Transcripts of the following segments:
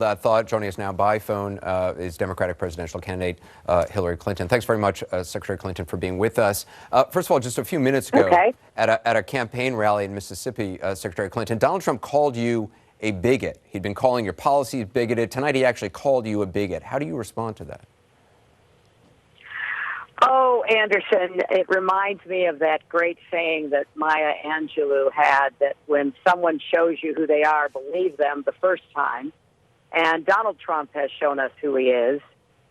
That thought. Joining us now by phone is Democratic presidential candidate Hillary Clinton. Thanks very much, Secretary Clinton, for being with us. First of all, just a few minutes ago, at a campaign rally in Mississippi, Secretary Clinton, Donald Trump called you a bigot. He'd been calling your policies bigoted. Tonight, he actually called you a bigot. How do you respond to that? Oh, Anderson, it reminds me of that great saying that Maya Angelou had, that when someone shows you who they are, believe them the first time. And Donald Trump has shown us who he is,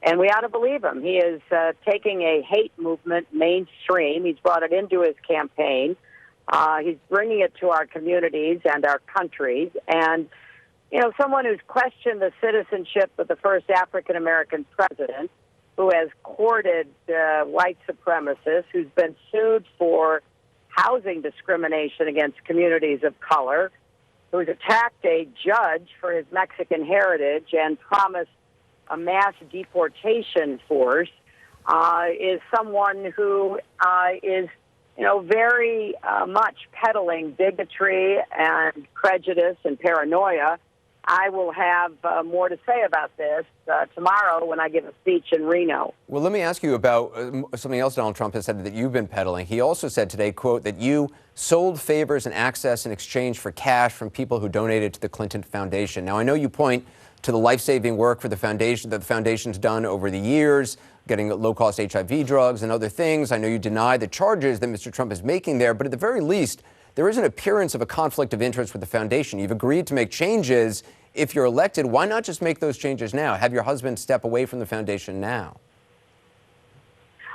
and we ought to believe him. He is taking a hate movement mainstream. He's brought it into his campaign. He's bringing it to our communities and our countries. And, you know, someone who's questioned the citizenship of the first African-American president, who has courted white supremacists, who's been sued for housing discrimination against communities of color, who's attacked a judge for his Mexican heritage and promised a mass deportation force, is someone who is, you know, very much peddling bigotry and prejudice and paranoia. I will have more to say about this tomorrow when I give a speech in Reno. Well, let me ask you about something else Donald Trump has said that you've been peddling. He also said today, quote, that you sold favors and access in exchange for cash from people who donated to the Clinton Foundation. Now, I know you point to the life-saving work for the foundation that the foundation's done over the years, getting low-cost HIV drugs and other things. I know you deny the charges that Mr. Trump is making there, but at the very least, there is an appearance of a conflict of interest with the foundation. You've agreed to make changes. If you're elected, why not just make those changes now? Have your husband step away from the foundation now?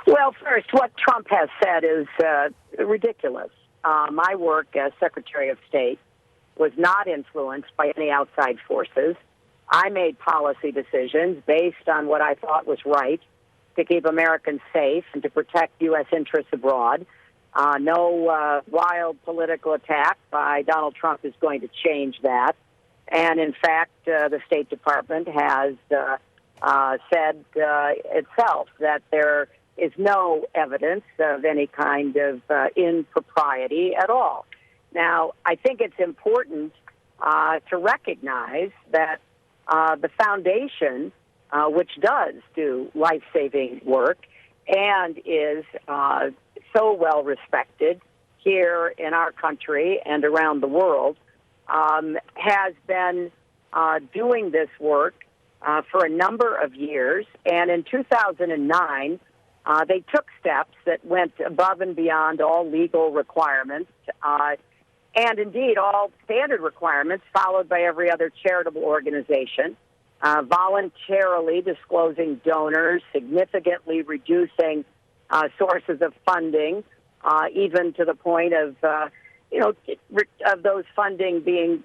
Well, first, what Trump has said is ridiculous. My work as Secretary of State was not influenced by any outside forces. I made policy decisions based on what I thought was right to keep Americans safe and to protect U.S. interests abroad. No wild political attack by Donald Trump is going to change that. And, in fact, the State Department has said itself that there is no evidence of any kind of impropriety at all. Now, I think it's important to recognize that the foundation, which does do life-saving work and is so well respected here in our country and around the world, has been doing this work for a number of years. And in 2009, they took steps that went above and beyond all legal requirements and, indeed, all standard requirements followed by every other charitable organization, voluntarily disclosing donors, significantly reducing sources of funding, even to the point of of those funding being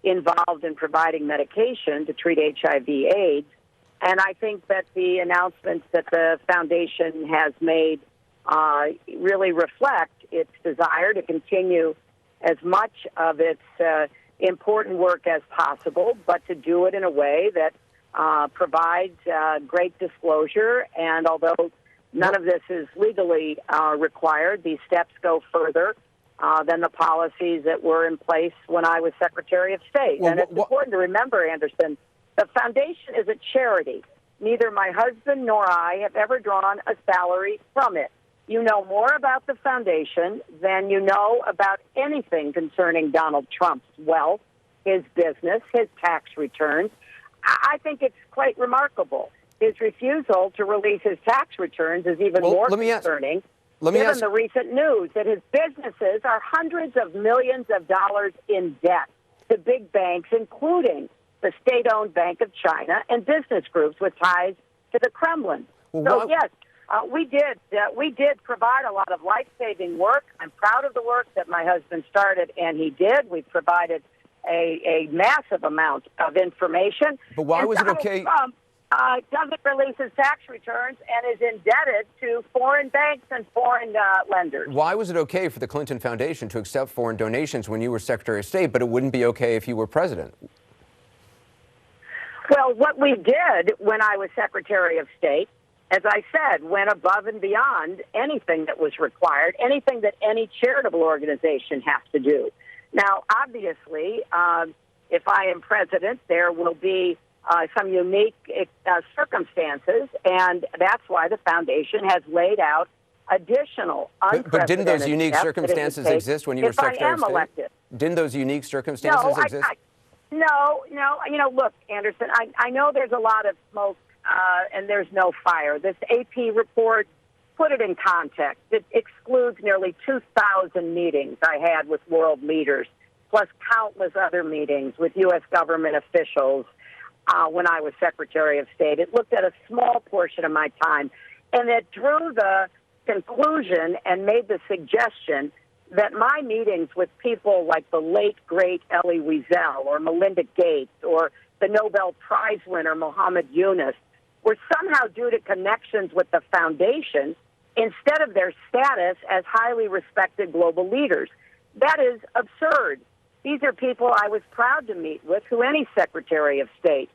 involved in providing medication to treat HIV/AIDS. And I think that the announcements that the foundation has made really reflect its desire to continue as much of its important work as possible, but to do it in a way that provides great disclosure. And although none of this is legally required, these steps go further than the policies that were in place when I was Secretary of State. Well, and it's important to remember, Anderson, the foundation is a charity. Neither my husband nor I have ever drawn a salary from it. You know more about the foundation than you know about anything concerning Donald Trump's wealth, his business, his tax returns. I think it's quite remarkable. His refusal to release his tax returns is even more concerning. Given the recent news that his businesses are hundreds of millions of dollars in debt to big banks, including the state-owned Bank of China and business groups with ties to the Kremlin. Yes, we did provide a lot of life-saving work. I'm proud of the work that my husband started, and he did. We provided a massive amount of information. But why was it okay? Trump doesn't release his tax returns and is indebted to foreign banks and foreign lenders. Why was it okay for the Clinton Foundation to accept foreign donations when you were Secretary of State, but it wouldn't be okay if you were president? Well, what we did when I was Secretary of State, as I said, went above and beyond anything that was required, anything that any charitable organization has to do. Now, obviously, if I am president, there will be some unique circumstances, and that's why the foundation has laid out additional unprecedented But didn't those unique steps that it would circumstances take exist when you were if I Secretary of am State? elected. Didn't those unique circumstances No, exist? no. Look, Anderson, I know there's a lot of smoke and there's no fire. This AP report, put it in context. It excludes nearly 2,000 meetings I had with world leaders, plus countless other meetings with U.S. government officials when I was Secretary of State. It looked at a small portion of my time, and it drew the conclusion and made the suggestion that my meetings with people like the late, great Elie Wiesel or Melinda Gates or the Nobel Prize winner Muhammad Yunus were somehow due to connections with the foundation instead of their status as highly respected global leaders. That is absurd. These are people I was proud to meet with, who any Secretary of State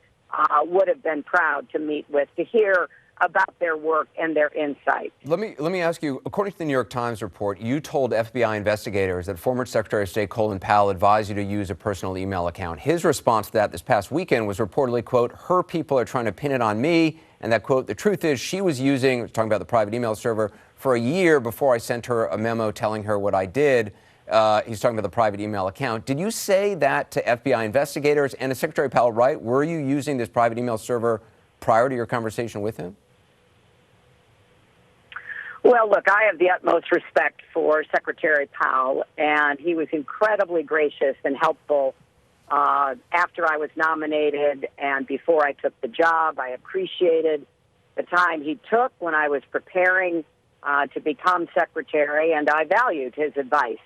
would have been proud to meet with, to hear about their work and their insight. Let me ask you, according to the New York Times report, you told FBI investigators that former Secretary of State Colin Powell advised you to use a personal email account. His response to that this past weekend was reportedly, quote, her people are trying to pin it on me, and that, quote, the truth is she was using, talking about the private email server, for a year before I sent her a memo telling her what I did. He's talking about the private email account. Did you say that to FBI investigators? And is Secretary Powell right? Were you using this private email server prior to your conversation with him? Well, look, I have the utmost respect for Secretary Powell, and he was incredibly gracious and helpful after I was nominated and before I took the job. I appreciated the time he took when I was preparing to become secretary, and I valued his advice.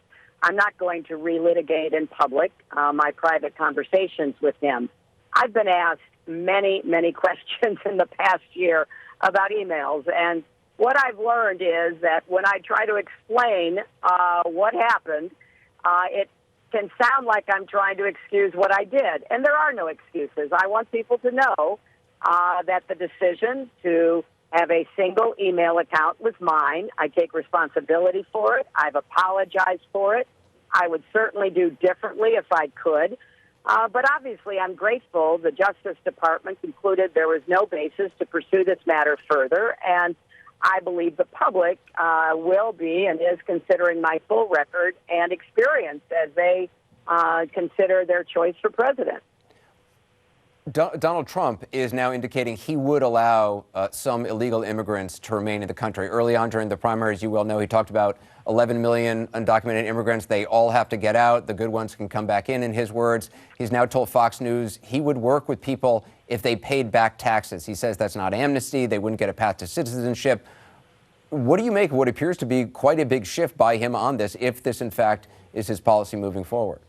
I'm not going to relitigate in public my private conversations with him. I've been asked many, many questions in the past year about emails, and what I've learned is that when I try to explain what happened, it can sound like I'm trying to excuse what I did. And there are no excuses. I want people to know that the decision to have a single email account was mine. I take responsibility for it. I've apologized for it. I would certainly do differently if I could. But obviously, I'm grateful the Justice Department concluded there was no basis to pursue this matter further, and I believe the public will be and is considering my full record and experience as they consider their choice for president. Donald Trump is now indicating he would allow some illegal immigrants to remain in the country. Early on during the primaries, you well know, he talked about 11 million undocumented immigrants. They all have to get out. The good ones can come back in his words. He's now told Fox News he would work with people if they paid back taxes. He says that's not amnesty. They wouldn't get a path to citizenship. What do you make of what appears to be quite a big shift by him on this, if this, in fact, is his policy moving forward?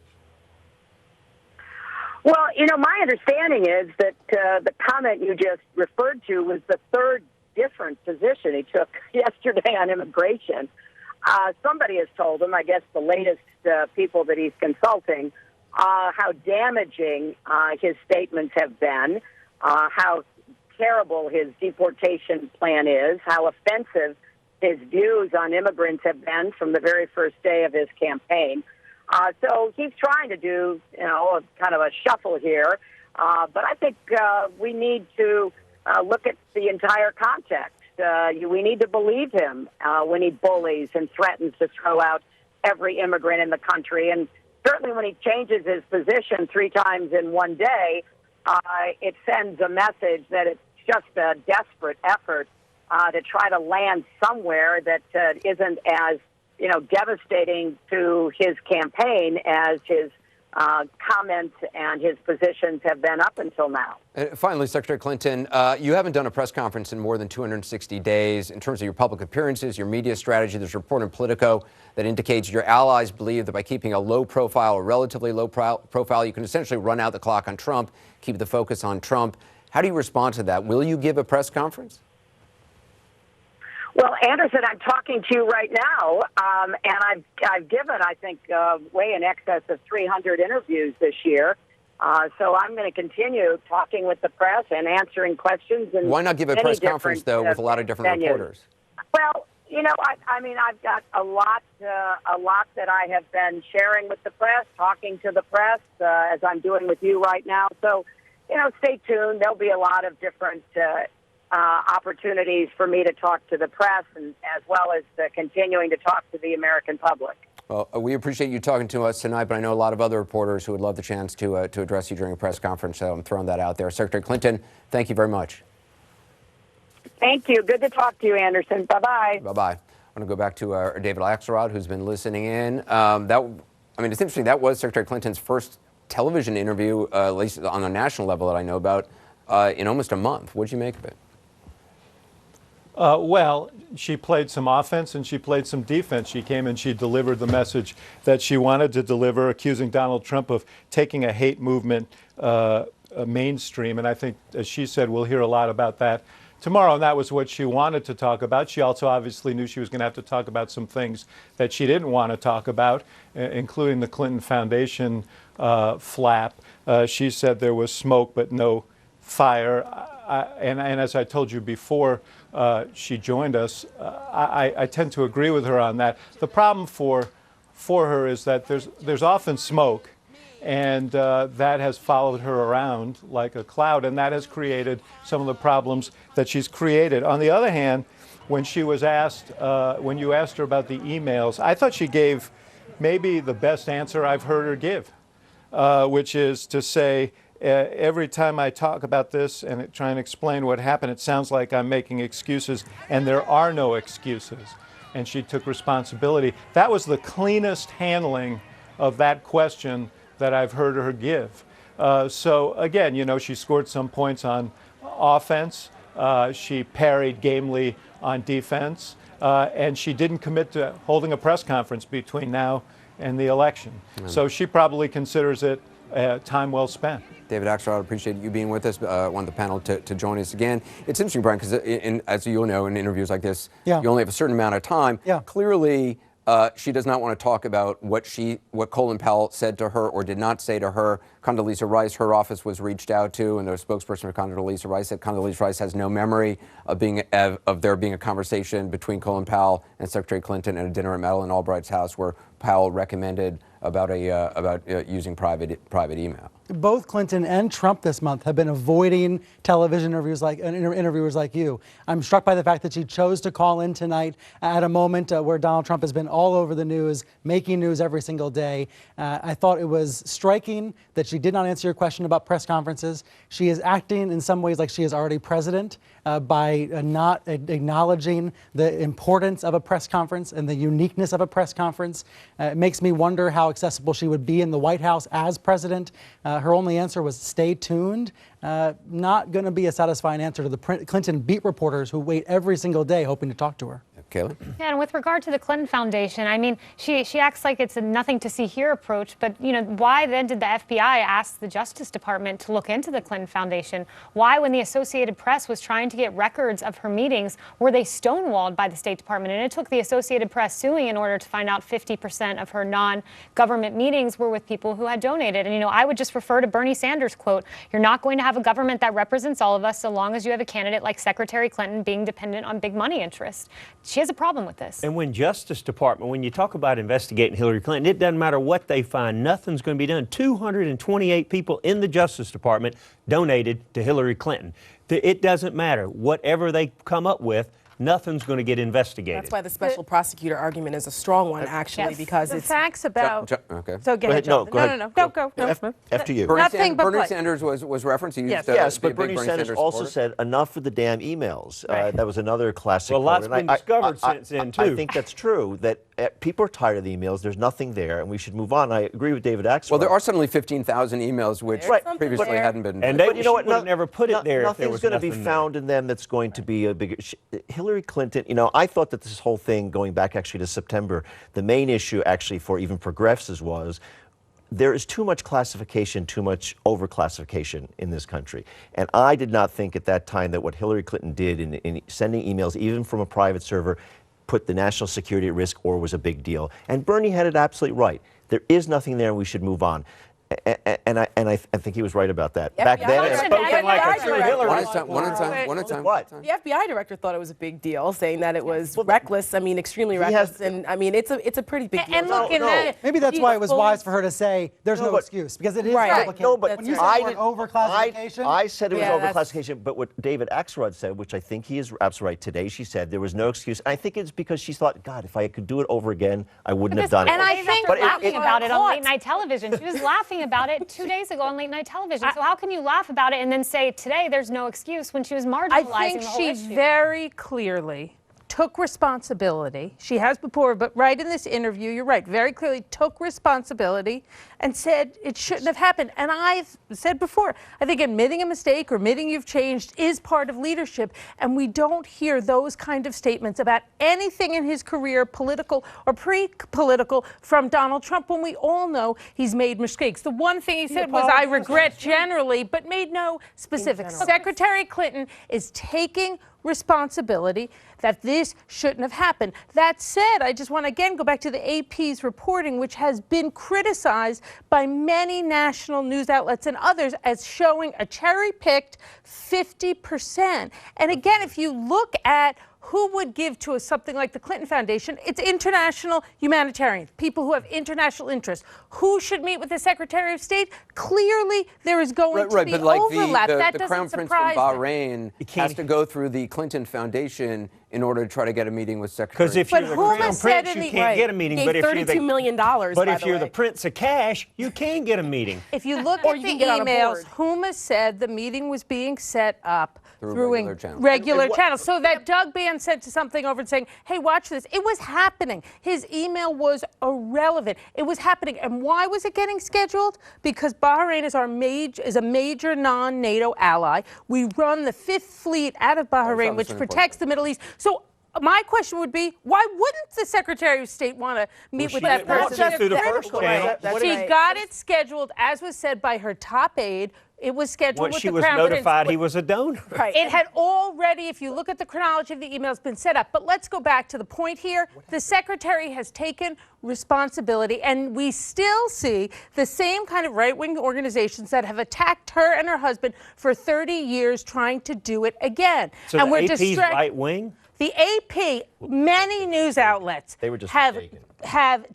Well, my understanding is that the comment you just referred to was the third different position he took yesterday on immigration. Somebody has told him, I guess the latest people that he's consulting, how damaging his statements have been, how terrible his deportation plan is, how offensive his views on immigrants have been from the very first day of his campaign. So he's trying to do, a kind of a shuffle here. But I think we need to look at the entire context. We need to believe him when he bullies and threatens to throw out every immigrant in the country. And certainly when he changes his position 3 times in one day, it sends a message that it's just a desperate effort to try to land somewhere that isn't as, devastating to his campaign as his comments and his positions have been up until now. Finally, Secretary Clinton, you haven't done a press conference in more than 260 days. In terms of your public appearances, your media strategy, there's a report in Politico that indicates your allies believe that by keeping a low profile, a relatively low profile, you can essentially run out the clock on Trump, keep the focus on Trump. How do you respond to that? Will you give a press conference? Well, Anderson, I'm talking to you right now, and I've given, I think, way in excess of 300 interviews this year. So I'm going to continue talking with the press and answering questions. And why not give a press conference, though, with a lot of different reporters? Well, I've got a lot that I have been sharing with the press, talking to the press, as I'm doing with you right now. So stay tuned. There'll be a lot of different opportunities for me to talk to the press, and as well as continuing to talk to the American public. Well, we appreciate you talking to us tonight, but I know a lot of other reporters who would love the chance to address you during a press conference, so I'm throwing that out there. Secretary Clinton, thank you very much. Thank you. Good to talk to you, Anderson. Bye-bye. Bye-bye. I'm going to go back to David Axelrod, who's been listening in. It's interesting. That was Secretary Clinton's first television interview, at least on a national level that I know about, in almost a month. What did you make of it? Well, she played some offense and she played some defense. She came and she delivered the message that she wanted to deliver, accusing Donald Trump of taking a hate movement mainstream. And I think, as she said, we'll hear a lot about that tomorrow. And that was what she wanted to talk about. She also obviously knew she was going to have to talk about some things that she didn't want to talk about, including the Clinton Foundation flap. She said there was smoke but no fire. And as I told you before she joined us, I tend to agree with her on that. The problem for her is that there's often smoke, and that has followed her around like a cloud, and that has created some of the problems that she's created. On the other hand, when she was asked, when you asked her about the emails, I thought she gave maybe the best answer I've heard her give, which is to say, every time I talk about this and try and explain what happened, it sounds like I'm making excuses, and there are no excuses. And she took responsibility. That was the cleanest handling of that question that I've heard her give. So again, she scored some points on offense. She parried gamely on defense. And she didn't commit to holding a press conference between now and the election. So she probably considers it time well spent. David Axelrod, I appreciate you being with us, on the panel to join us again. It's interesting, Brian, because as you'll know, in interviews like this, you only have a certain amount of time. Clearly, she does not want to talk about what Colin Powell said to her or did not say to her. Condoleezza Rice, her office was reached out to, and the spokesperson for Condoleezza Rice said Condoleezza Rice has no memory of there being a conversation between Colin Powell and Secretary Clinton at a dinner at Madeleine Albright's house where Powell recommended about using private email. Both Clinton and Trump this month have been avoiding television interviews interviewers like you. I'm struck by the fact that she chose to call in tonight at a moment where Donald Trump has been all over the news, making news every single day. I thought it was striking that she did not answer your question about press conferences. She is acting in some ways like she is already president by not acknowledging the importance of a press conference and the uniqueness of a press conference. It makes me wonder how accessible she would be in the White House as president. Her only answer was stay tuned. Not going to be a satisfying answer to the Clinton beat reporters who wait every single day hoping to talk to her. Kayla? Yeah, and with regard to the Clinton Foundation, I mean, she acts like it's a nothing to see here approach, but, why then did the FBI ask the Justice Department to look into the Clinton Foundation? Why, when the Associated Press was trying to get records of her meetings, were they stonewalled by the State Department? And it took the Associated Press suing in order to find out 50% of her non-government meetings were with people who had donated. And, I would just refer to Bernie Sanders' quote, "You're not going to have a government that represents all of us so long as you have a candidate like Secretary Clinton being dependent on big money interests." She has a problem with this. And when Justice Department, when you talk about investigating Hillary Clinton, it doesn't matter what they find, nothing's going to be done. 228 people in the Justice Department donated to Hillary Clinton. It doesn't matter. Whatever they come up with, nothing's going to get investigated. That's why the special prosecutor argument is a strong one, actually, because the it's facts about. Okay. So go ahead, No, Jonathan. go ahead. Go. After you. Nothing Sanders was referenced. He used Yes, to be but a big Bernie Sanders also supporter. said enough of the damn emails. Right. That was another classic. Well, lots quote. And been discovered since then, too. I think that's true, that people are tired of the emails. There's nothing there, and we should move on. I agree with David Axelrod. Well, there are suddenly 15,000 emails which previously there. hadn't been. And But you know what? would have never put it there if there was nothing's going to be nothing found in them that's going to be a bigger. Hillary Clinton, I thought that this whole thing, going back actually to September, the main issue actually for even progressives was there is too much classification, too much overclassification in this country. And I did not think at that time that what Hillary Clinton did in sending emails, even from a private server, put the national security at risk or was a big deal. And Bernie had it absolutely right. There is nothing there and we should move on. I think he was right about that. Yeah, Back yeah. then, Well, and- Spoken like a true Hillary. One at a time. One at a time. One at a time. What? The FBI director thought it was a big deal, saying that it was reckless. I mean, extremely has- reckless. And I mean, it's a pretty big deal. And look, in that, Maybe that's She why it was fully- wise for her to say there's no but- excuse, because it is Right. complicated. No, but when you said I the word overclassification, I said it was Yeah, that's- overclassification, but what David Axelrod said, which I think he is absolutely right today, she said there was no excuse. And I think it's because she thought, God, if I could do it over again, I wouldn't have done it. and I Days think- after But laughing it- about it on late night television. She was laughing about it 2 days ago on late night television. So how can you laugh about it and then say today there's no excuse when she was marginalizing I think the whole she issue? very clearly took responsibility. She has before, but right in this interview, you're right, very clearly took responsibility and said it shouldn't have happened. And I've said before, I think admitting a mistake or admitting you've changed is part of leadership. And we don't hear those kind of statements about anything in his career, political or pre-political, from Donald Trump, when we all know he's made mistakes. The one thing he said was, I regret generally, but made no specifics. Secretary Clinton is taking responsibility that this shouldn't have happened. That said, I just want to again go back to the AP's reporting, which has been criticized by many national news outlets and others as showing a cherry-picked 50%. And again, if you look at who would give to something like the Clinton Foundation, it's international humanitarians, people who have international interests. Who should meet with the Secretary of State? Clearly, there is going to be but like overlap. That the doesn't Crown Prince from surprise me. Bahrain has to go through the Clinton Foundation in order to try to get a meeting with Secretary. Because if But you're the Huma Crown said Prince, in you the- can't get a meeting. Gave But if you're $32 million, but by if the you're way. the Prince of Cash, you can get a meeting. If you look Or at you the can get on a emails, board. Huma said the meeting was being set up Through regular channels. regular And what- channels. So that Doug Band sent something over and saying, hey, watch this. It was happening. His email was irrelevant. It was happening. And why was it getting scheduled? Because Bahrain is a major non-NATO ally. We run the Fifth Fleet out of Bahrain, which obviously protects the Middle East. So my question would be, why wouldn't the Secretary of State want to meet with she that didn't want person? to through the first Critical. channel. That's She right. got it scheduled, as was said by her top aide. It was scheduled Once with she the was Crown notified Prince. he was a donor. Right. It had already, if you look at the chronology of the emails, been set up. But let's go back to the point here. The Secretary has taken responsibility, and we still see the same kind of right-wing organizations that have attacked her and her husband for 30 years trying to do it again. So and the we're AP's distract- right wing? The AP, many news outlets They were just have mistaken.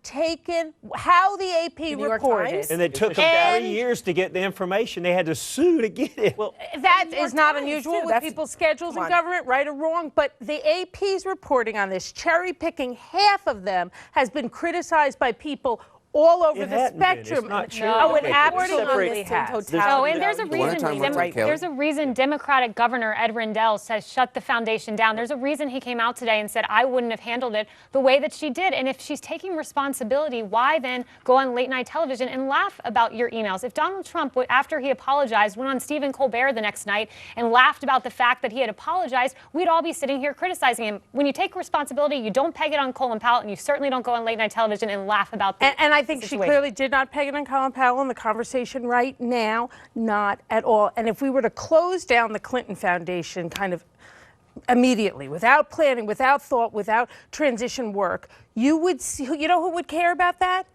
taken how the AP New York reported. Times? And it took them And- 3 years to get the information. They had to sue to get it. Well, That New York is not Times, unusual too. with That's- people's schedules come in on. government, right or wrong. But the AP's reporting on this, cherry picking half of them, has been criticized by people all over It the hadn't been. It's spectrum. not true. Oh, it No. absolutely Separate- has. No, and there's a One at a time, reason. one at a time, Kelly. There's a reason Democratic Governor Ed Rendell says shut the foundation down. There's a reason he came out today and said I wouldn't have handled it the way that she did. And if she's taking responsibility, why then go on late night television and laugh about your emails? If Donald Trump, after he apologized, went on Stephen Colbert the next night and laughed about the fact that he had apologized, we'd all be sitting here criticizing him. When you take responsibility, you don't peg it on Colin Powell, and you certainly don't go on late night television and laugh about the And I think she situation. clearly did not peg it on Colin Powell in the conversation right now, not at all. And if we were to close down the Clinton Foundation kind of immediately, without planning, without thought, without transition work, you would see, you know who would care about that?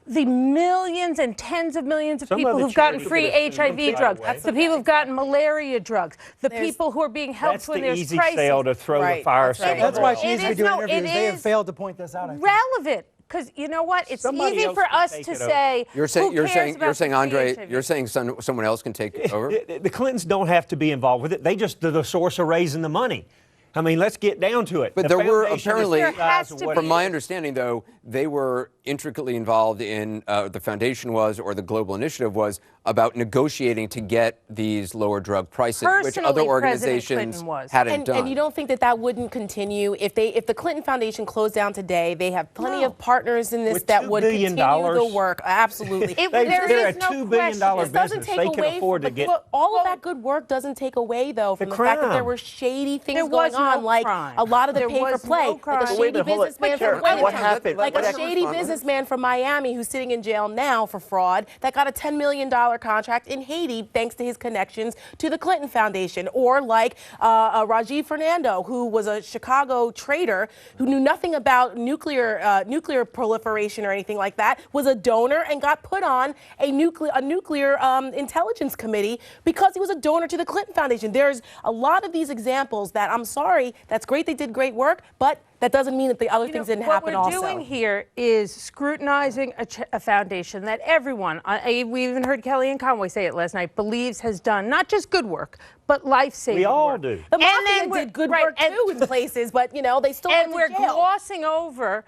The millions and tens of millions of Some people other who've gotten charity free could have sued them, HIV by drugs, the way. the people who've gotten malaria drugs, the people who are being helped That's when the there's easy crisis. sale to throw the Right, fire that's right. sale. that's why It she needs to be is- doing no, it interviews. They have is failed to point this out, I think. relevant. Because you know what? It's Somebody easy else for can us take to it over. say, You're saying who you're cares saying about you're saying the Andre. HIV? You're saying someone else can take over. The Clintons don't have to be involved with it. They just are the source of raising the money. I mean, let's get down to it. But The there were foundation is apparently, the size of to what be- from it my is. understanding, though, they were intricately involved in the foundation was, or the Global Initiative was, about negotiating to get these lower drug prices, which Personally, other President organizations Clinton was. hadn't done. And you don't think that that wouldn't continue if the Clinton Foundation closed down today? They have plenty of partners in this With that $2 would billion continue the work. Absolutely. They're is a no $2 billion question. This doesn't business. take They can away afford to but get. look, all of that good work doesn't take away though from the fact that there crime. were shady things There going was on. on like crime. a lot of the There pay for was play, no like crime. a But shady wait a minute, hold on. businessman Karen, from Miami, what happened? like What a happened? shady businessman from Miami who's sitting in jail now for fraud that got a $10 million contract in Haiti thanks to his connections to the Clinton Foundation, or like Rajiv Fernando, who was a Chicago trader who knew nothing about nuclear proliferation or anything like that, was a donor and got put on a nuclear intelligence committee because he was a donor to the Clinton Foundation. There's a lot of these examples that, I'm sorry, that's great, they did great work, but that doesn't mean that the other things didn't happen also. What we're doing here is scrutinizing a foundation that everyone, we even heard Kellyanne Conway say it last night, believes has done not just good work, but life-saving We all work. do. The And then mafia did good right, work too in places, but they still And went we're to jail. glossing over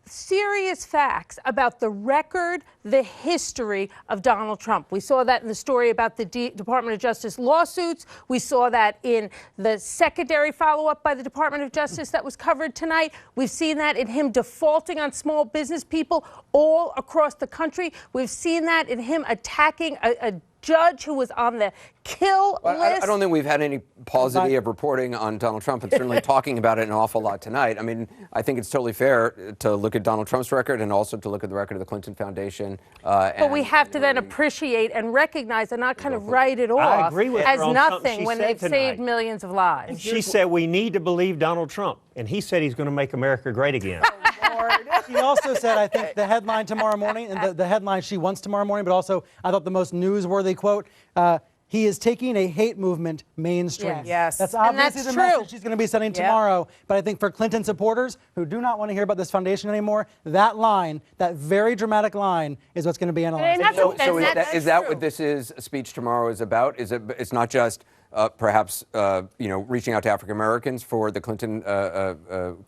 serious facts about the record, the history of Donald Trump. We saw that in the story about the Department of Justice lawsuits. We saw that in the secondary follow-up by the Department of Justice that was covered tonight. We've seen that in him defaulting on small business people all across the country. We've seen that in him attacking a judge who was on the kill list. I don't think we've had any paucity of reporting on Donald Trump, and certainly talking about it an awful lot tonight. I mean, I think it's totally fair to look at Donald Trump's record and also to look at the record of the Clinton Foundation. But we have to then appreciate and recognize and not kind of write it I off agree with as her on something nothing she when said they've tonight. saved millions of lives. She said we need to believe Donald Trump, and he said he's going to make America great again. She also said, I think, the headline tomorrow morning, and the headline she wants tomorrow morning, but also I thought the most newsworthy quote, he is taking a hate movement mainstream. Yes. That's And obviously that's the true. message she's going to be sending tomorrow. But I think for Clinton supporters who do not want to hear about this foundation anymore, that line, that very dramatic line, is what's going to be analyzed. And that's So, a- so that's is that true. what this speech tomorrow is about? Is it? It's not just perhaps reaching out to African Americans for the Clinton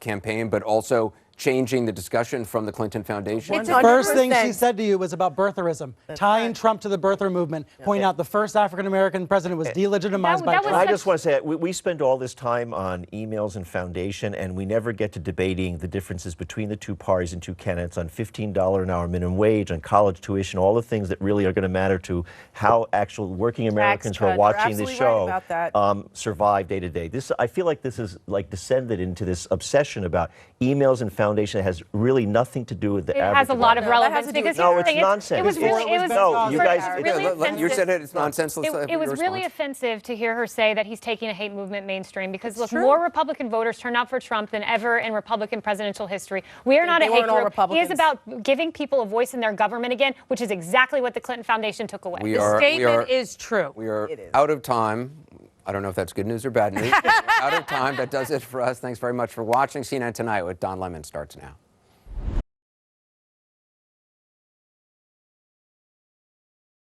campaign, but also changing the discussion from the Clinton Foundation. It's The first thing she 100%. said to you was about birtherism, tying Trump to the birther movement, pointing out the first African American president was delegitimized by that was Trump. I just want to say, we spend all this time on emails and foundation, and we never get to debating the differences between the two parties and two candidates on $15 an hour minimum wage, on college tuition, all the things that really are going to matter to how actual working Americans who are cuts. watching You're this absolutely right show about that. survive day to day. I feel like this is like descended into this obsession about emails and foundation that has really nothing to do with the It average has a lot of American. relevance to do because with- No, here's the it's thing, nonsense. It was really, it was No, you guys- really You said offensive. it. It's nonsense. Let's It your was really response. offensive to hear her say that he's taking a hate movement mainstream because, look, more Republican voters turned out for Trump than ever in Republican presidential history. We are not a They hate weren't all group. He Republicans. is about giving people a voice in their government again, which is exactly what the Clinton Foundation took away. The statement is true. We are out of time. I don't know if that's good news or bad news. Out of time. That does it for us. Thanks very much for watching. CNN Tonight with Don Lemon starts now.